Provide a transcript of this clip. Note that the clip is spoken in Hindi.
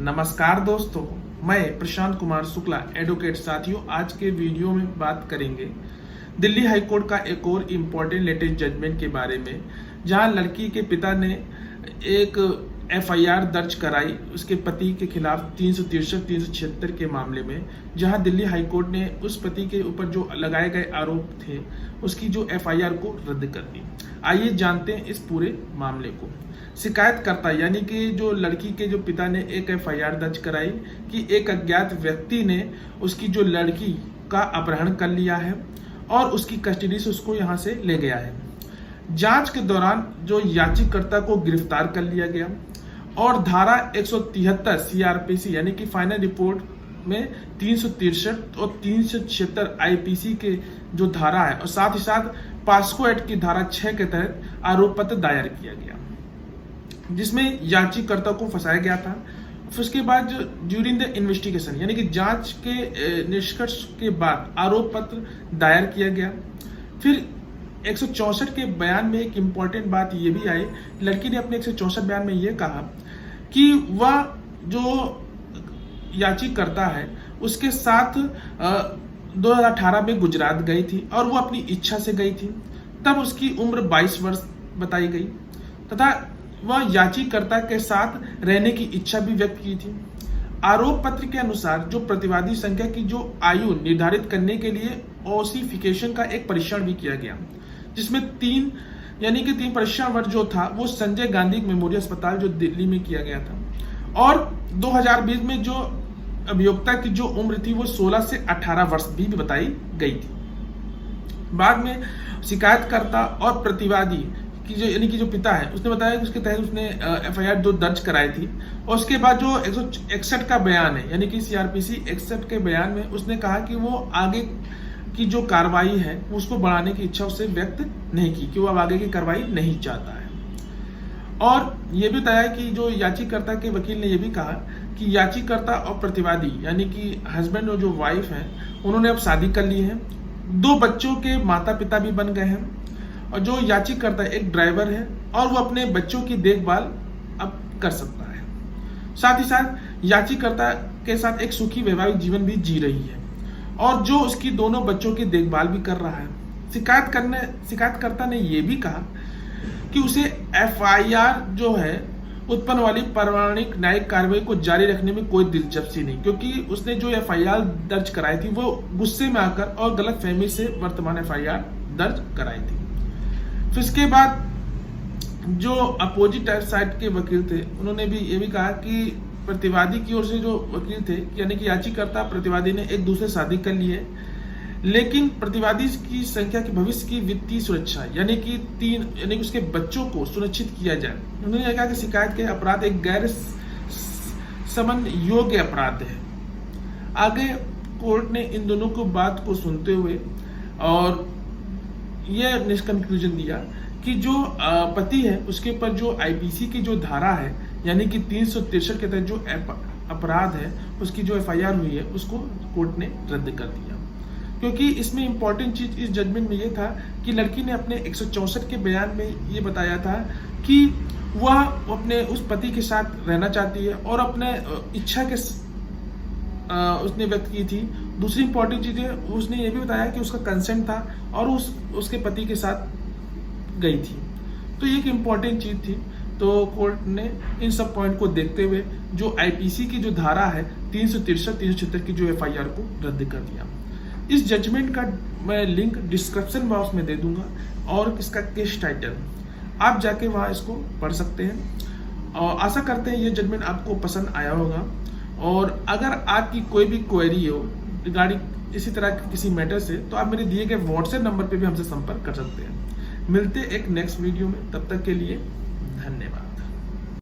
नमस्कार दोस्तों, मैं प्रशांत कुमार शुक्ला एडवोकेट। साथियों, आज के वीडियो में बात करेंगे दिल्ली हाईकोर्ट का एक और इम्पोर्टेंट लेटेस्ट जजमेंट के बारे में, जहां लड़की के पिता ने एक एफआईआर दर्ज कराई उसके पति के खिलाफ 363-376 के मामले में, जहां दिल्ली हाईकोर्ट ने उस पति के ऊपर जो लगाए गए आरोप थे उसकी जो एफआईआर को रद्द कर दी। आइए जानते हैं इस पूरे मामले को। शिकायतकर्ता यानी कि जो लड़की के जो पिता ने एक एफआईआर दर्ज कराई कि एक अज्ञात व्यक्ति ने उसकी जो लड़की का अपहरण कर लिया है और उसकी कस्टडी से उसको यहाँ से ले गया है। जांच के दौरान जो याचिकाकर्ता को गिरफ्तार कर लिया गया और धारा 173 सीआरपीसी यानी कि फाइनल रिपोर्ट में 363 और 376 आईपीसी के जो धारा है और साथ ही साथ पास्को एक्ट की धारा 6 के तहत आरोप पत्र दायर किया गया, जिसमें याचिकाकर्ता को फंसाया गया था। फिर उसके बाद ड्यूरिंग द इन्वेस्टिगेशन यानी कि जांच के निष्कर्ष के बाद आरोप पत्र दायर किया गया। फिर 164 के बयान में एक इम्पॉर्टेंट बात ये भी आई, लड़की ने अपने 164 बयान में ये कहा कि वह जो याचिकाकर्ता है उसके साथ 2018 में गुजरात गई थी और वो अपनी इच्छा से गई थी। तब उसकी उम्र 22 वर्ष बताई गई तथा वह याचिकाकर्ता के साथ रहने की इच्छा भी व्यक्त की थी। आरोप पत्र के अनुसार जो प्रतिवादी संख्या की जो आयु निर्धारित करने के लिए ओसिफिकेशन का एक परीक्षण भी किया गया, जिसमें 3 परीक्षण वर्ष जो था वो संजय गांधी मेमोरियल अस्पताल जो दिल्ली में किया गया था। और 2020 में जो अभियोक्ता की जो उम्र थी वो 16 से 18 वर्ष भी बताई गई थी। बाद में शिकायतकर्ता और प्रतिवादी की जो पिता है उसने बताया कि उसके तहत उसने एफआईआर जो दर्ज कराई थी। और उसके बाद जो 161 का बयान है यानी कि सीआरपीसी 61 के बयान में उसने कहा कि वो आगे की जो कार्रवाई है उसको बढ़ाने की इच्छा उससे व्यक्त नहीं की, कि वो अब आगे की कार्रवाई नहीं चाहता है। और ये भी बताया कि जो याचिकाकर्ता के वकील ने ये भी कहा कि याचिकाकर्ता और प्रतिवादी यानी कि हस्बैंड और जो वाइफ है उन्होंने अब शादी कर ली है, 2 बच्चों के माता पिता भी बन गए हैं और जो याचिकाकर्ता एक ड्राइवर है और वो अपने बच्चों की देखभाल अब कर सकता है। साथ ही साथ याचिकाकर्ता के साथ एक सुखी वैवाहिक जीवन भी जी रही है और जो उसकी दोनों बच्चों की देखभाल भी कर रहा है। शिकायतकर्ता ने यह भी कहा कि उसे एफआईआर जो है उत्पन्न वाली प्रामाणिक न्यायिक कार्रवाई को जारी रखने में कोई दिलचस्पी नहीं, क्योंकि उसने जो एफआईआर दर्ज कराई थी वो गुस्से में आकर और गलतफहमी से वर्तमान एफआईआर दर्ज कराई थी। फिर इसके बाद जो अपोजिट साइड के वकील थे उन्होंने भी ये भी कहा कि प्रतिवादी की ओर से जो वकील थे यानी कि याचिकाकर्ता प्रतिवादी ने एक दूसरे शादी कर ली है, लेकिन प्रतिवादी की संख्या की भविष्य की वित्तीय सुरक्षा यानी कि उसके बच्चों को सुनिश्चित किया जाए। उन्होंने कहा कि शिकायत के अपराध एक गैर समन योग्य अपराध है। आगे कोर्ट ने इन दोनों को बात को सुनते हुए और यह कंक्लूजन दिया कि जो पति है उसके ऊपर जो आईपीसी की जो धारा है यानी कि 363 के तहत जो अपराध है उसकी जो एफआईआर हुई है उसको कोर्ट ने रद्द कर दिया, क्योंकि इसमें इंपॉर्टेंट चीज इस जजमेंट में ये था कि लड़की ने अपने 164 के बयान में ये बताया था कि वह अपने उस पति के साथ रहना चाहती है और अपने इच्छा के उसने व्यक्त की थी। दूसरी इंपॉर्टेंट चीज है उसने ये भी बताया कि उसका कंसेंट था और उसके पति के साथ गई थी, तो ये एक इम्पॉर्टेंट चीज थी। तो कोर्ट ने इन सब पॉइंट को देखते हुए जो आईपीसी की जो धारा है 363-376 की जो एफआईआर को रद्द कर दिया। इस जजमेंट का मैं लिंक डिस्क्रिप्शन बॉक्स में दे दूंगा और इसका केस टाइटल आप जाके वहां इसको पढ़ सकते हैं। और आशा करते हैं ये जजमेंट आपको पसंद आया होगा। और अगर आपकी कोई भी क्वेरी हो रिगार्डिंग इसी तरह के किसी मैटर से तो आप मेरे दिए गए व्हाट्सएप नंबर पे भी हमसे संपर्क कर सकते हैं। मिलते एक नेक्स्ट वीडियो में, तब तक के लिए धन्यवाद।